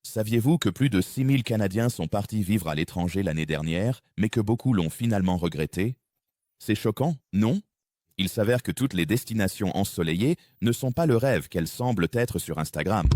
Saviez-vous que plus de 6000 Canadiens sont partis vivre à l'étranger l'année dernière, mais que beaucoup l'ont finalement regretté? C'est choquant, non? Il s'avère que toutes les destinations ensoleillées ne sont pas le rêve qu'elles semblent être sur Instagram.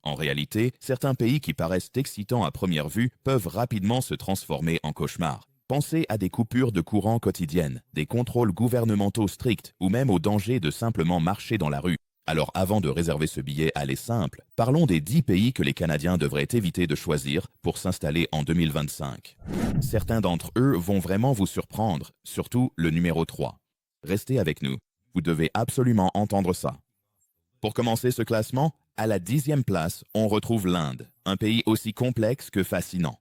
En réalité, certains pays qui paraissent excitants à première vue peuvent rapidement se transformer en cauchemars. Pensez à des coupures de courant quotidiennes, des contrôles gouvernementaux stricts ou même au danger de simplement marcher dans la rue. Alors avant de réserver ce billet aller simple, parlons des 10 pays que les Canadiens devraient éviter de choisir pour s'installer en 2025. Certains d'entre eux vont vraiment vous surprendre, surtout le numéro 3. Restez avec nous, vous devez absolument entendre ça. Pour commencer ce classement, à la 10e place, on retrouve l'Inde, un pays aussi complexe que fascinant.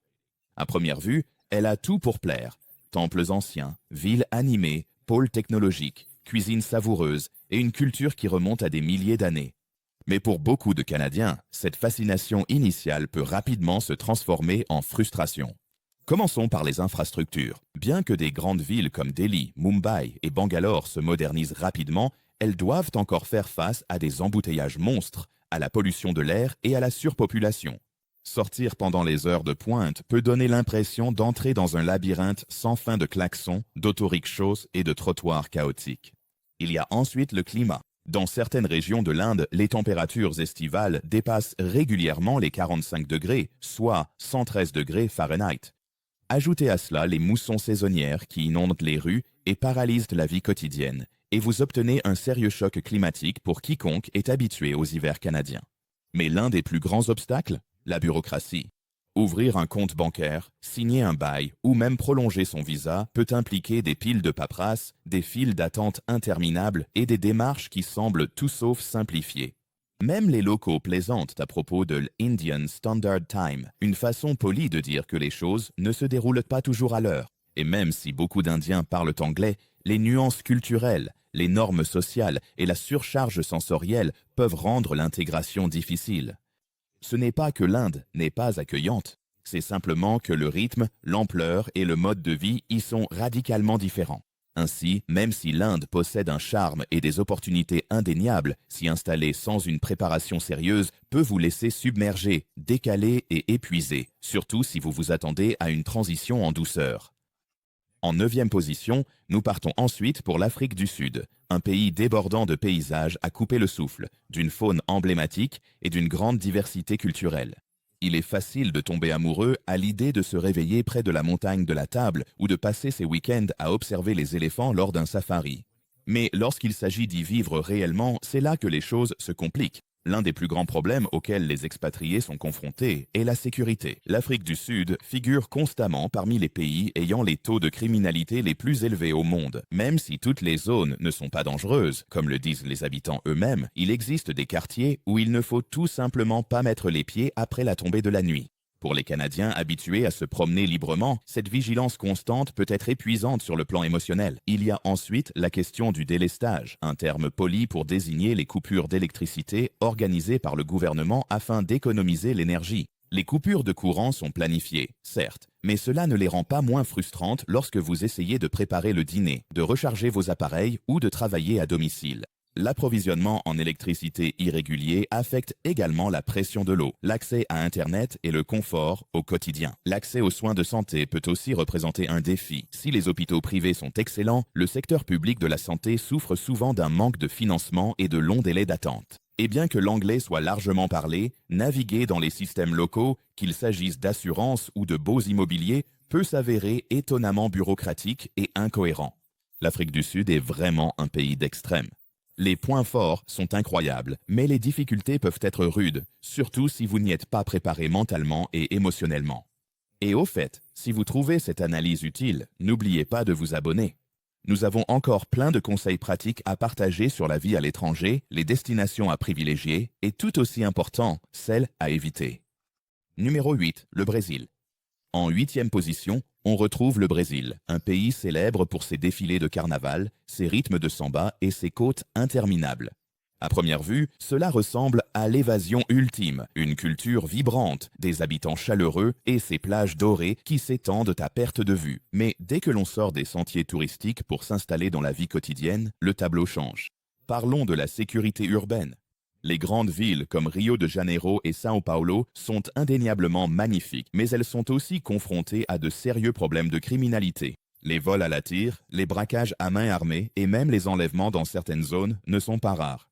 À première vue, elle a tout pour plaire. Temples anciens, villes animées, pôles technologiques, cuisine savoureuse et une culture qui remonte à des milliers d'années. Mais pour beaucoup de Canadiens, cette fascination initiale peut rapidement se transformer en frustration. Commençons par les infrastructures. Bien que des grandes villes comme Delhi, Mumbai et Bangalore se modernisent rapidement, elles doivent encore faire face à des embouteillages monstres, à la pollution de l'air et à la surpopulation. Sortir pendant les heures de pointe peut donner l'impression d'entrer dans un labyrinthe sans fin de klaxons, d'autorickshaws et de trottoirs chaotiques. Il y a ensuite le climat. Dans certaines régions de l'Inde, les températures estivales dépassent régulièrement les 45 degrés, soit 113 degrés Fahrenheit. Ajoutez à cela les moussons saisonnières qui inondent les rues et paralysent la vie quotidienne, et vous obtenez un sérieux choc climatique pour quiconque est habitué aux hivers canadiens. Mais l'un des plus grands obstacles, la bureaucratie. Ouvrir un compte bancaire, signer un bail ou même prolonger son visa peut impliquer des piles de paperasse, des files d'attente interminables et des démarches qui semblent tout sauf simplifiées. Même les locaux plaisantent à propos de l'Indian Standard Time, une façon polie de dire que les choses ne se déroulent pas toujours à l'heure. Et même si beaucoup d'Indiens parlent anglais, les nuances culturelles, les normes sociales et la surcharge sensorielle peuvent rendre l'intégration difficile. Ce n'est pas que l'Inde n'est pas accueillante, c'est simplement que le rythme, l'ampleur et le mode de vie y sont radicalement différents. Ainsi, même si l'Inde possède un charme et des opportunités indéniables, s'y installer sans une préparation sérieuse peut vous laisser submerger, décalé et épuisé, surtout si vous vous attendez à une transition en douceur. En 9e position, nous partons ensuite pour l'Afrique du Sud, un pays débordant de paysages à couper le souffle, d'une faune emblématique et d'une grande diversité culturelle. Il est facile de tomber amoureux à l'idée de se réveiller près de la montagne de la Table ou de passer ses week-ends à observer les éléphants lors d'un safari. Mais lorsqu'il s'agit d'y vivre réellement, c'est là que les choses se compliquent. L'un des plus grands problèmes auxquels les expatriés sont confrontés est la sécurité. L'Afrique du Sud figure constamment parmi les pays ayant les taux de criminalité les plus élevés au monde. Même si toutes les zones ne sont pas dangereuses, comme le disent les habitants eux-mêmes, il existe des quartiers où il ne faut tout simplement pas mettre les pieds après la tombée de la nuit. Pour les Canadiens habitués à se promener librement, cette vigilance constante peut être épuisante sur le plan émotionnel. Il y a ensuite la question du délestage, un terme poli pour désigner les coupures d'électricité organisées par le gouvernement afin d'économiser l'énergie. Les coupures de courant sont planifiées, certes, mais cela ne les rend pas moins frustrantes lorsque vous essayez de préparer le dîner, de recharger vos appareils ou de travailler à domicile. L'approvisionnement en électricité irrégulier affecte également la pression de l'eau, l'accès à Internet et le confort au quotidien. L'accès aux soins de santé peut aussi représenter un défi. Si les hôpitaux privés sont excellents, le secteur public de la santé souffre souvent d'un manque de financement et de longs délais d'attente. Et bien que l'anglais soit largement parlé, naviguer dans les systèmes locaux, qu'il s'agisse d'assurance ou de baux immobiliers, peut s'avérer étonnamment bureaucratique et incohérent. L'Afrique du Sud est vraiment un pays d'extrême. Les points forts sont incroyables, mais les difficultés peuvent être rudes, surtout si vous n'y êtes pas préparé mentalement et émotionnellement. Et au fait, si vous trouvez cette analyse utile, n'oubliez pas de vous abonner. Nous avons encore plein de conseils pratiques à partager sur la vie à l'étranger, les destinations à privilégier et tout aussi important, celles à éviter. Numéro 8, le Brésil. En 8e position, on retrouve le Brésil, un pays célèbre pour ses défilés de carnaval, ses rythmes de samba et ses côtes interminables. À première vue, cela ressemble à l'évasion ultime, une culture vibrante, des habitants chaleureux et ses plages dorées qui s'étendent à perte de vue. Mais dès que l'on sort des sentiers touristiques pour s'installer dans la vie quotidienne, le tableau change. Parlons de la sécurité urbaine. Les grandes villes comme Rio de Janeiro et São Paulo sont indéniablement magnifiques, mais elles sont aussi confrontées à de sérieux problèmes de criminalité. Les vols à la tire, les braquages à main armée et même les enlèvements dans certaines zones ne sont pas rares.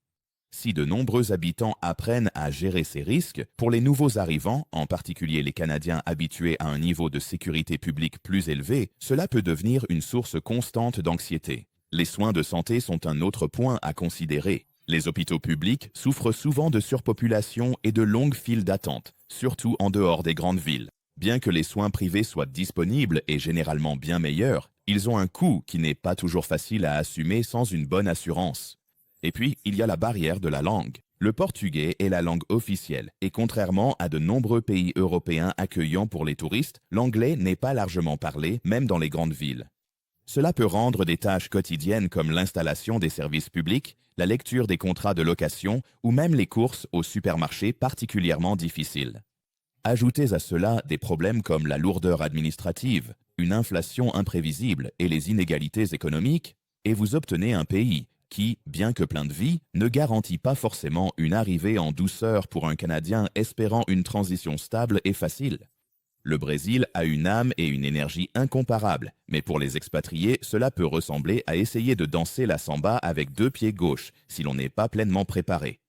Si de nombreux habitants apprennent à gérer ces risques, pour les nouveaux arrivants, en particulier les Canadiens habitués à un niveau de sécurité publique plus élevé, cela peut devenir une source constante d'anxiété. Les soins de santé sont un autre point à considérer. Les hôpitaux publics souffrent souvent de surpopulation et de longues files d'attente, surtout en dehors des grandes villes. Bien que les soins privés soient disponibles et généralement bien meilleurs, ils ont un coût qui n'est pas toujours facile à assumer sans une bonne assurance. Et puis, il y a la barrière de la langue. Le portugais est la langue officielle, et contrairement à de nombreux pays européens accueillants pour les touristes, l'anglais n'est pas largement parlé, même dans les grandes villes. Cela peut rendre des tâches quotidiennes comme l'installation des services publics, la lecture des contrats de location ou même les courses au supermarché particulièrement difficiles. Ajoutez à cela des problèmes comme la lourdeur administrative, une inflation imprévisible et les inégalités économiques, et vous obtenez un pays qui, bien que plein de vie, ne garantit pas forcément une arrivée en douceur pour un Canadien espérant une transition stable et facile. Le Brésil a une âme et une énergie incomparables, mais pour les expatriés, cela peut ressembler à essayer de danser la samba avec deux pieds gauches si l'on n'est pas pleinement préparé.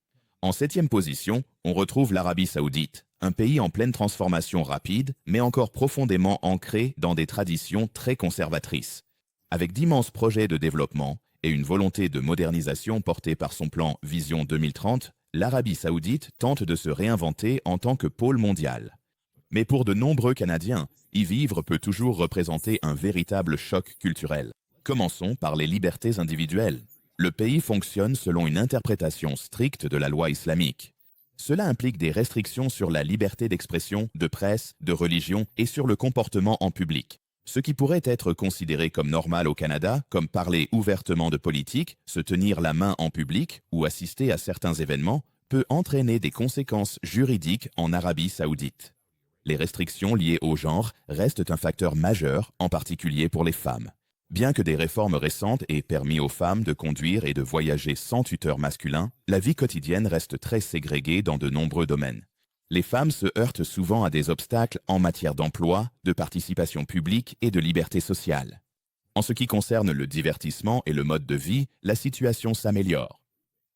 En 7e position, on retrouve l'Arabie Saoudite, un pays en pleine transformation rapide, mais encore profondément ancré dans des traditions très conservatrices. Avec d'immenses projets de développement et une volonté de modernisation portée par son plan Vision 2030, l'Arabie Saoudite tente de se réinventer en tant que pôle mondial. Mais pour de nombreux Canadiens, y vivre peut toujours représenter un véritable choc culturel. Commençons par les libertés individuelles. Le pays fonctionne selon une interprétation stricte de la loi islamique. Cela implique des restrictions sur la liberté d'expression, de presse, de religion et sur le comportement en public. Ce qui pourrait être considéré comme normal au Canada, comme parler ouvertement de politique, se tenir la main en public ou assister à certains événements, peut entraîner des conséquences juridiques en Arabie Saoudite. Les restrictions liées au genre restent un facteur majeur, en particulier pour les femmes. Bien que des réformes récentes aient permis aux femmes de conduire et de voyager sans tuteur masculin, la vie quotidienne reste très ségrégée dans de nombreux domaines. Les femmes se heurtent souvent à des obstacles en matière d'emploi, de participation publique et de liberté sociale. En ce qui concerne le divertissement et le mode de vie, la situation s'améliore.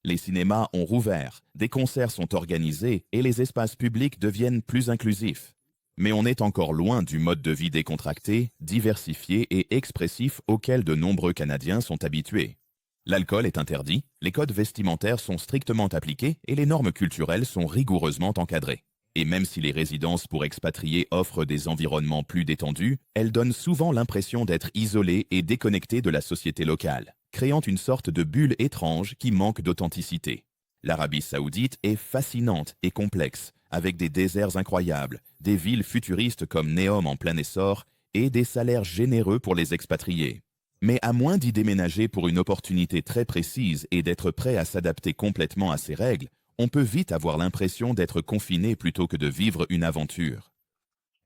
Les cinémas ont rouvert, des concerts sont organisés et les espaces publics deviennent plus inclusifs. Mais on est encore loin du mode de vie décontracté, diversifié et expressif auquel de nombreux Canadiens sont habitués. L'alcool est interdit, les codes vestimentaires sont strictement appliqués et les normes culturelles sont rigoureusement encadrées. Et même si les résidences pour expatriés offrent des environnements plus détendus, elles donnent souvent l'impression d'être isolées et déconnectées de la société locale, créant une sorte de bulle étrange qui manque d'authenticité. L'Arabie Saoudite est fascinante et complexe, avec des déserts incroyables, des villes futuristes comme Neom en plein essor et des salaires généreux pour les expatriés. Mais à moins d'y déménager pour une opportunité très précise et d'être prêt à s'adapter complètement à ces règles, on peut vite avoir l'impression d'être confiné plutôt que de vivre une aventure.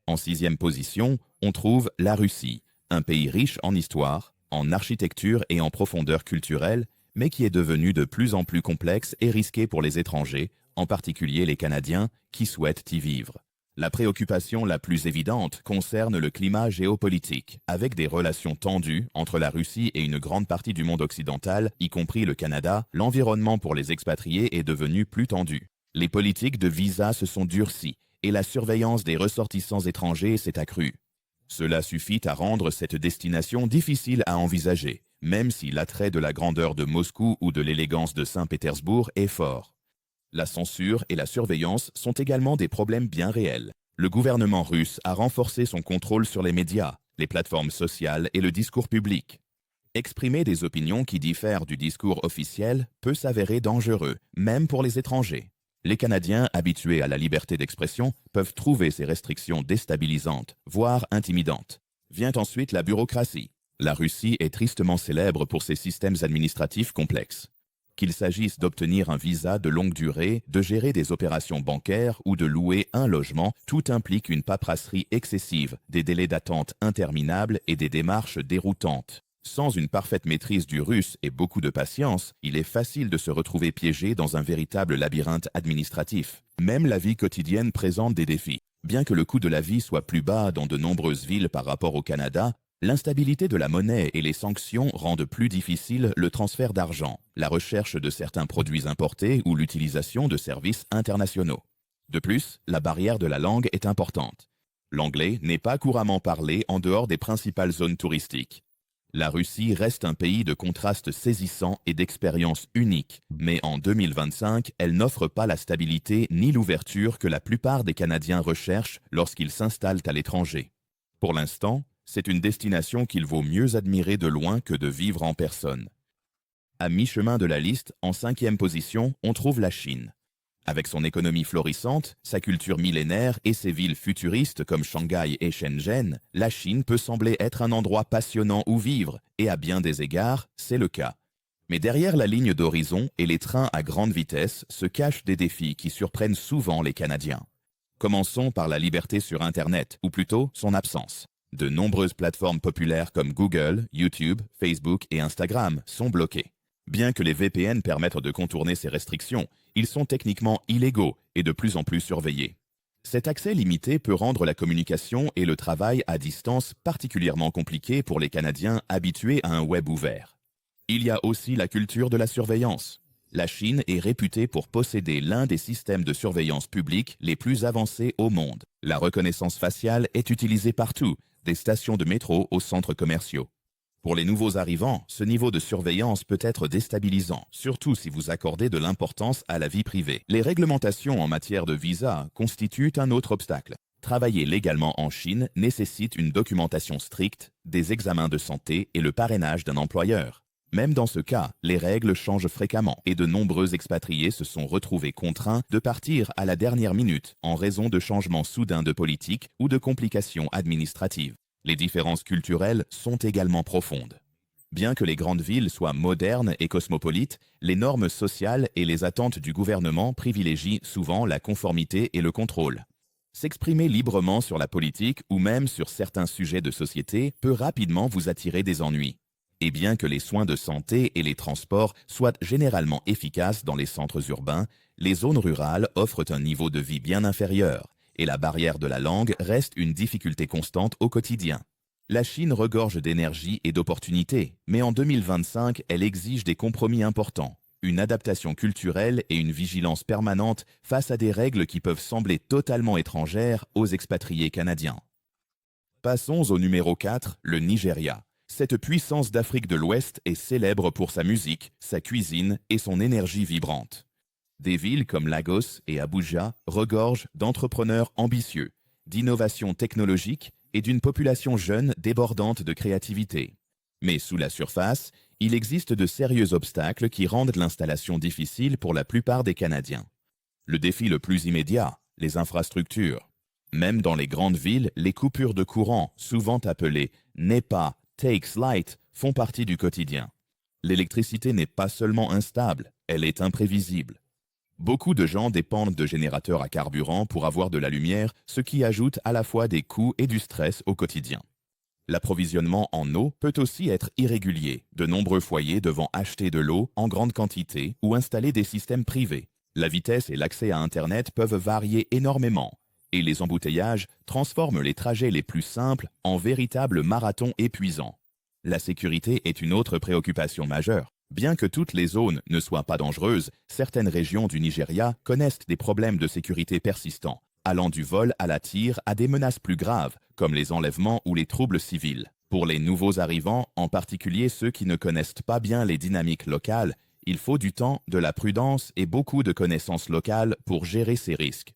En 6e position, on trouve la Russie, un pays riche en histoire, en architecture et en profondeur culturelle, mais qui est devenu de plus en plus complexe et risqué pour les étrangers, en particulier les Canadiens, qui souhaitent y vivre. La préoccupation la plus évidente concerne le climat géopolitique, avec des relations tendues entre la Russie et une grande partie du monde occidental, y compris le Canada. L'environnement pour les expatriés est devenu plus tendu. Les politiques de visa se sont durcies et la surveillance des ressortissants étrangers s'est accrue. Cela suffit à rendre cette destination difficile à envisager, même si l'attrait de la grandeur de Moscou ou de l'élégance de Saint-Pétersbourg est fort. La censure et la surveillance sont également des problèmes bien réels. Le gouvernement russe a renforcé son contrôle sur les médias, les plateformes sociales et le discours public. Exprimer des opinions qui diffèrent du discours officiel peut s'avérer dangereux, même pour les étrangers. Les Canadiens habitués à la liberté d'expression peuvent trouver ces restrictions déstabilisantes, voire intimidantes. Vient ensuite la bureaucratie. La Russie est tristement célèbre pour ses systèmes administratifs complexes. Qu'il s'agisse d'obtenir un visa de longue durée, de gérer des opérations bancaires ou de louer un logement, tout implique une paperasserie excessive, des délais d'attente interminables et des démarches déroutantes. Sans une parfaite maîtrise du russe et beaucoup de patience, il est facile de se retrouver piégé dans un véritable labyrinthe administratif. Même la vie quotidienne présente des défis. Bien que le coût de la vie soit plus bas dans de nombreuses villes par rapport au Canada, l'instabilité de la monnaie et les sanctions rendent plus difficile le transfert d'argent, la recherche de certains produits importés ou l'utilisation de services internationaux. De plus, la barrière de la langue est importante. L'anglais n'est pas couramment parlé en dehors des principales zones touristiques. La Russie reste un pays de contrastes saisissants et d'expériences uniques, mais en 2025, elle n'offre pas la stabilité ni l'ouverture que la plupart des Canadiens recherchent lorsqu'ils s'installent à l'étranger. Pour l'instant, c'est une destination qu'il vaut mieux admirer de loin que de vivre en personne. À mi-chemin de la liste, en 5e position, on trouve la Chine. Avec son économie florissante, sa culture millénaire et ses villes futuristes comme Shanghai et Shenzhen, la Chine peut sembler être un endroit passionnant où vivre, et à bien des égards, c'est le cas. Mais derrière la ligne d'horizon et les trains à grande vitesse se cachent des défis qui surprennent souvent les Canadiens. Commençons par la liberté sur Internet, ou plutôt son absence. De nombreuses plateformes populaires comme Google, YouTube, Facebook et Instagram sont bloquées. Bien que les VPN permettent de contourner ces restrictions, ils sont techniquement illégaux et de plus en plus surveillés. Cet accès limité peut rendre la communication et le travail à distance particulièrement compliqués pour les Canadiens habitués à un web ouvert. Il y a aussi la culture de la surveillance. La Chine est réputée pour posséder l'un des systèmes de surveillance publique les plus avancés au monde. La reconnaissance faciale est utilisée partout, des stations de métro aux centres commerciaux. Pour les nouveaux arrivants, ce niveau de surveillance peut être déstabilisant, surtout si vous accordez de l'importance à la vie privée. Les réglementations en matière de visa constituent un autre obstacle. Travailler légalement en Chine nécessite une documentation stricte, des examens de santé et le parrainage d'un employeur. Même dans ce cas, les règles changent fréquemment et de nombreux expatriés se sont retrouvés contraints de partir à la dernière minute en raison de changements soudains de politique ou de complications administratives. Les différences culturelles sont également profondes. Bien que les grandes villes soient modernes et cosmopolites, les normes sociales et les attentes du gouvernement privilégient souvent la conformité et le contrôle. S'exprimer librement sur la politique ou même sur certains sujets de société peut rapidement vous attirer des ennuis. Et bien que les soins de santé et les transports soient généralement efficaces dans les centres urbains, les zones rurales offrent un niveau de vie bien inférieur. Et la barrière de la langue reste une difficulté constante au quotidien. La Chine regorge d'énergie et d'opportunités, mais en 2025, elle exige des compromis importants, une adaptation culturelle et une vigilance permanente face à des règles qui peuvent sembler totalement étrangères aux expatriés canadiens. Passons au numéro 4, le Nigeria. Cette puissance d'Afrique de l'Ouest est célèbre pour sa musique, sa cuisine et son énergie vibrante. Des villes comme Lagos et Abuja regorgent d'entrepreneurs ambitieux, d'innovations technologiques et d'une population jeune débordante de créativité. Mais sous la surface, il existe de sérieux obstacles qui rendent l'installation difficile pour la plupart des Canadiens. Le défi le plus immédiat, les infrastructures. Même dans les grandes villes, les coupures de courant, souvent appelées NEPA, Takes Light, font partie du quotidien. L'électricité n'est pas seulement instable, elle est imprévisible. Beaucoup de gens dépendent de générateurs à carburant pour avoir de la lumière, ce qui ajoute à la fois des coûts et du stress au quotidien. L'approvisionnement en eau peut aussi être irrégulier, de nombreux foyers devant acheter de l'eau en grande quantité ou installer des systèmes privés. La vitesse et l'accès à Internet peuvent varier énormément, et les embouteillages transforment les trajets les plus simples en véritables marathons épuisants. La sécurité est une autre préoccupation majeure. Bien que toutes les zones ne soient pas dangereuses, certaines régions du Nigeria connaissent des problèmes de sécurité persistants, allant du vol à la tire à des menaces plus graves, comme les enlèvements ou les troubles civils. Pour les nouveaux arrivants, en particulier ceux qui ne connaissent pas bien les dynamiques locales, il faut du temps, de la prudence et beaucoup de connaissances locales pour gérer ces risques.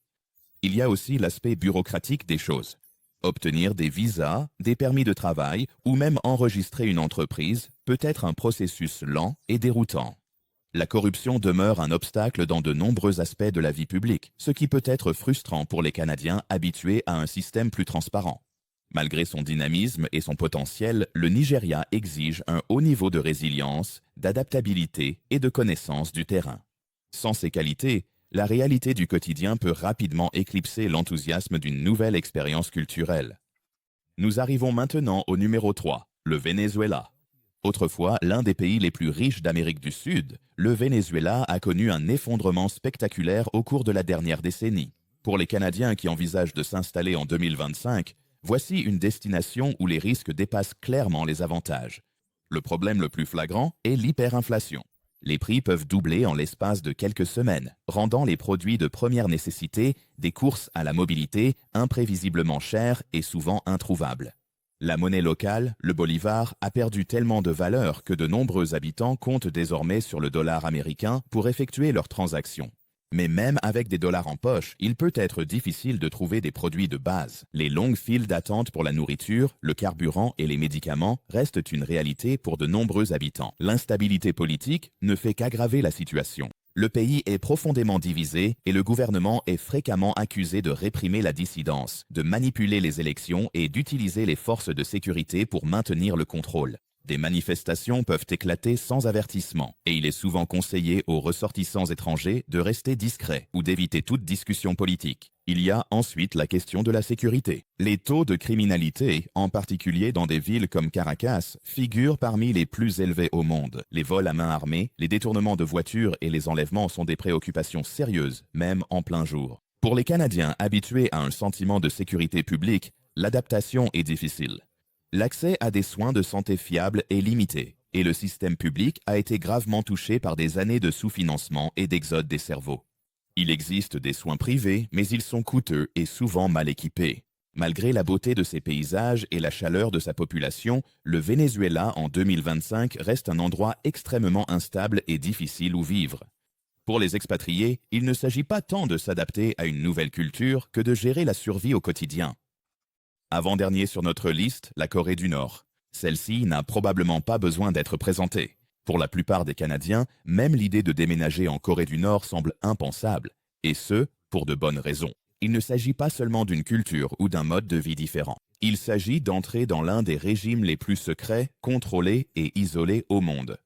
Il y a aussi l'aspect bureaucratique des choses. Obtenir des visas, des permis de travail ou même enregistrer une entreprise peut être un processus lent et déroutant. La corruption demeure un obstacle dans de nombreux aspects de la vie publique, ce qui peut être frustrant pour les Canadiens habitués à un système plus transparent. Malgré son dynamisme et son potentiel, le Nigeria exige un haut niveau de résilience, d'adaptabilité et de connaissance du terrain. Sans ces qualités, la réalité du quotidien peut rapidement éclipser l'enthousiasme d'une nouvelle expérience culturelle. Nous arrivons maintenant au numéro 3, le Venezuela. Autrefois l'un des pays les plus riches d'Amérique du Sud, le Venezuela a connu un effondrement spectaculaire au cours de la dernière décennie. Pour les Canadiens qui envisagent de s'installer en 2025, voici une destination où les risques dépassent clairement les avantages. Le problème le plus flagrant est l'hyperinflation. Les prix peuvent doubler en l'espace de quelques semaines, rendant les produits de première nécessité, des courses à la mobilité, imprévisiblement chers et souvent introuvables. La monnaie locale, le bolivar, a perdu tellement de valeur que de nombreux habitants comptent désormais sur le dollar américain pour effectuer leurs transactions. Mais même avec des dollars en poche, il peut être difficile de trouver des produits de base. Les longues files d'attente pour la nourriture, le carburant et les médicaments restent une réalité pour de nombreux habitants. L'instabilité politique ne fait qu'aggraver la situation. Le pays est profondément divisé et le gouvernement est fréquemment accusé de réprimer la dissidence, de manipuler les élections et d'utiliser les forces de sécurité pour maintenir le contrôle. Des manifestations peuvent éclater sans avertissement et il est souvent conseillé aux ressortissants étrangers de rester discrets ou d'éviter toute discussion politique. Il y a ensuite la question de la sécurité. Les taux de criminalité, en particulier dans des villes comme Caracas, figurent parmi les plus élevés au monde. Les vols à main armée, les détournements de voitures et les enlèvements sont des préoccupations sérieuses, même en plein jour. Pour les Canadiens habitués à un sentiment de sécurité publique, l'adaptation est difficile. L'accès à des soins de santé fiables est limité et le système public a été gravement touché par des années de sous-financement et d'exode des cerveaux. Il existe des soins privés, mais ils sont coûteux et souvent mal équipés. Malgré la beauté de ses paysages et la chaleur de sa population, le Venezuela en 2025 reste un endroit extrêmement instable et difficile où vivre. Pour les expatriés, il ne s'agit pas tant de s'adapter à une nouvelle culture que de gérer la survie au quotidien. Avant-dernier sur notre liste, la Corée du Nord. Celle-ci n'a probablement pas besoin d'être présentée. Pour la plupart des Canadiens, même l'idée de déménager en Corée du Nord semble impensable, et ce, pour de bonnes raisons. Il ne s'agit pas seulement d'une culture ou d'un mode de vie différent. Il s'agit d'entrer dans l'un des régimes les plus secrets, contrôlés et isolés au monde.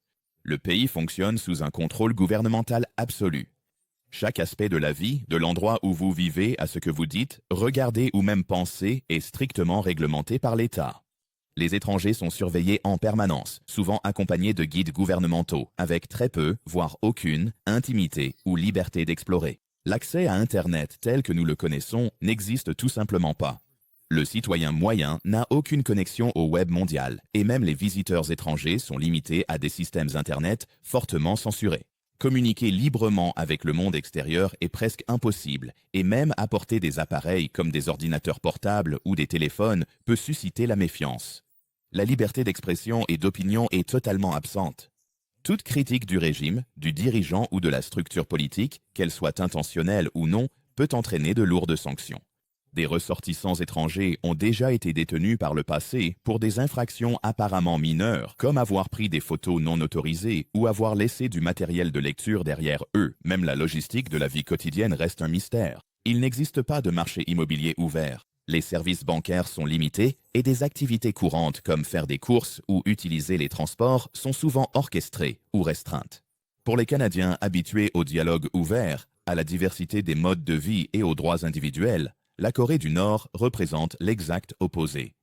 Le pays fonctionne sous un contrôle gouvernemental absolu. Chaque aspect de la vie, de l'endroit où vous vivez à ce que vous dites, regardez ou même pensez, est strictement réglementé par l'État. Les étrangers sont surveillés en permanence, souvent accompagnés de guides gouvernementaux, avec très peu, voire aucune, intimité ou liberté d'explorer. L'accès à Internet tel que nous le connaissons n'existe tout simplement pas. Le citoyen moyen n'a aucune connexion au web mondial, et même les visiteurs étrangers sont limités à des systèmes Internet fortement censurés. Communiquer librement avec le monde extérieur est presque impossible, et même apporter des appareils comme des ordinateurs portables ou des téléphones peut susciter la méfiance. La liberté d'expression et d'opinion est totalement absente. Toute critique du régime, du dirigeant ou de la structure politique, qu'elle soit intentionnelle ou non, peut entraîner de lourdes sanctions. Des ressortissants étrangers ont déjà été détenus par le passé pour des infractions apparemment mineures, comme avoir pris des photos non autorisées ou avoir laissé du matériel de lecture derrière eux. Même la logistique de la vie quotidienne reste un mystère. Il n'existe pas de marché immobilier ouvert. Les services bancaires sont limités et des activités courantes comme faire des courses ou utiliser les transports sont souvent orchestrées ou restreintes. Pour les Canadiens habitués au dialogue ouvert, à la diversité des modes de vie et aux droits individuels, la Corée du Nord représente l'exact opposé.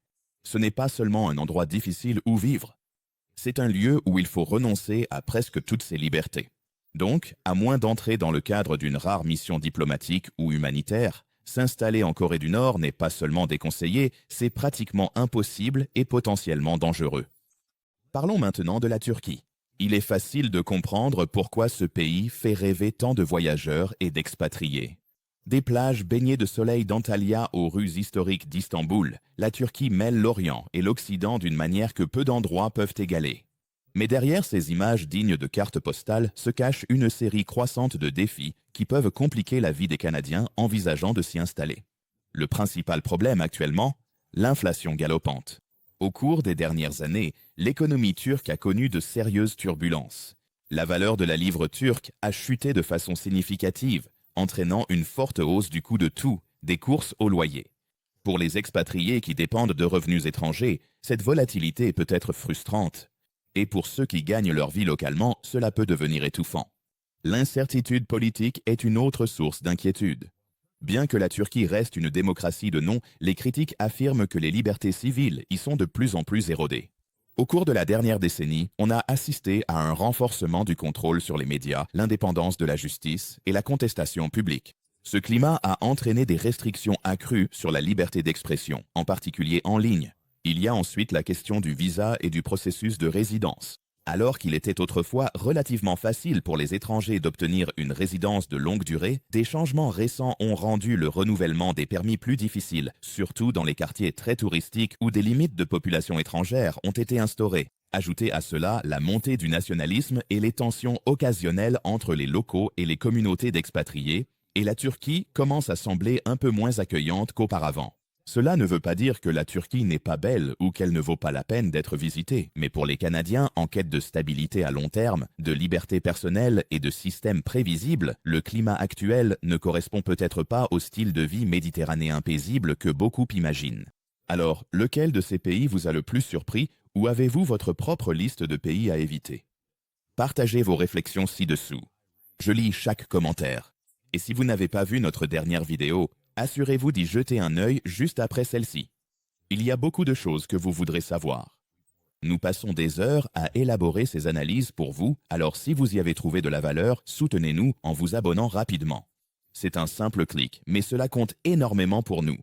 Ce n'est pas seulement un endroit difficile où vivre, c'est un lieu où il faut renoncer à presque toutes ses libertés. Donc, à moins d'entrer dans le cadre d'une rare mission diplomatique ou humanitaire, s'installer en Corée du Nord n'est pas seulement déconseillé, c'est pratiquement impossible et potentiellement dangereux. Parlons maintenant de la Turquie. Il est facile de comprendre pourquoi ce pays fait rêver tant de voyageurs et d'expatriés. Des plages baignées de soleil d'Antalya aux rues historiques d'Istanbul, la Turquie mêle l'Orient et l'Occident d'une manière que peu d'endroits peuvent égaler. Mais derrière ces images dignes de cartes postales se cache une série croissante de défis qui peuvent compliquer la vie des Canadiens envisageant de s'y installer. Le principal problème actuellement, l'inflation galopante. Au cours des dernières années, l'économie turque a connu de sérieuses turbulences. La valeur de la livre turque a chuté de façon significative, entraînant une forte hausse du coût de tout, des courses au loyer. Pour les expatriés qui dépendent de revenus étrangers, cette volatilité peut être frustrante. Et pour ceux qui gagnent leur vie localement, cela peut devenir étouffant. L'incertitude politique est une autre source d'inquiétude. Bien que la Turquie reste une démocratie de nom, les critiques affirment que les libertés civiles y sont de plus en plus érodées. Au cours de la dernière décennie, on a assisté à un renforcement du contrôle sur les médias, l'indépendance de la justice et la contestation publique. Ce climat a entraîné des restrictions accrues sur la liberté d'expression, en particulier en ligne. Il y a ensuite la question du visa et du processus de résidence. Alors qu'il était autrefois relativement facile pour les étrangers d'obtenir une résidence de longue durée, des changements récents ont rendu le renouvellement des permis plus difficile, surtout dans les quartiers très touristiques où des limites de population étrangère ont été instaurées. Ajoutez à cela la montée du nationalisme et les tensions occasionnelles entre les locaux et les communautés d'expatriés, et la Turquie commence à sembler un peu moins accueillante qu'auparavant. Cela ne veut pas dire que la Turquie n'est pas belle ou qu'elle ne vaut pas la peine d'être visitée, mais pour les Canadiens en quête de stabilité à long terme, de liberté personnelle et de système prévisible, le climat actuel ne correspond peut-être pas au style de vie méditerranéen paisible que beaucoup imaginent. Alors, lequel de ces pays vous a le plus surpris ou avez-vous votre propre liste de pays à éviter? Partagez vos réflexions ci-dessous. Je lis chaque commentaire. Et si vous n'avez pas vu notre dernière vidéo, assurez-vous d'y jeter un œil juste après celle-ci. Il y a beaucoup de choses que vous voudrez savoir. Nous passons des heures à élaborer ces analyses pour vous, alors si vous y avez trouvé de la valeur, soutenez-nous en vous abonnant rapidement. C'est un simple clic, mais cela compte énormément pour nous.